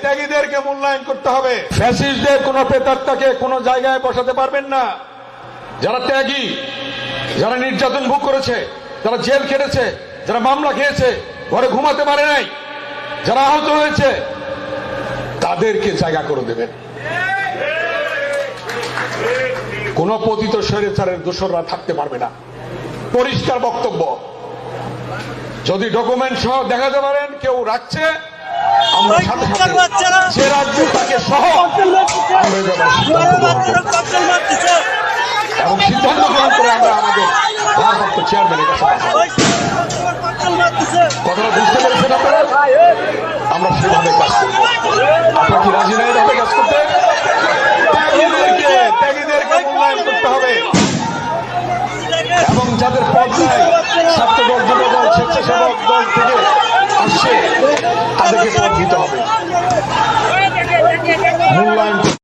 ত্যাগীদেরকে মূল্যায়ন করতে হবে। ফ্যাসিস্টদের কোন প্রেতাত্মাকে কোন জায়গায় বসাতে পারবেন না। যারা ত্যাগী, যারা নির্যাতন ভোগ করেছে, যারা জেল খেটেছে, যারা মামলা খেয়েছে, ঘরে ঘুমাতে পারে নাই, যারা আহত হয়েছে, তাদেরকে জায়গা করে দেবেন। কোন পতিত স্বৈরাচারের দোসররা থাকতে পারবে না। পরিষ্কার বক্তব্য। যদি ডকুমেন্ট সহ দেখাতে পারেন কেউ রাখছে, আমরা সাথে সাথে যে রাজ্য তাকে সহ এবং সিদ্ধান্ত গ্রহণ করে আমরা আমাদের ভারপ্রাপ্ত চেয়ারম্যানের কাছে কথাটা বুঝতে পেরেছেন আপনারা? আমরা সেভাবে কাজ করব। আপনারা কি রাজি নাই এভাবে কাজ করতে? ত্যাগীদেরকে মূল্যায়ন করতে হবে এবং যাদের পর্যায়ে ছাত্রদল, যুবদল, স্বেচ্ছাসেবক দল থেকে আসছে তাদেরকে পদ দিতে হবে।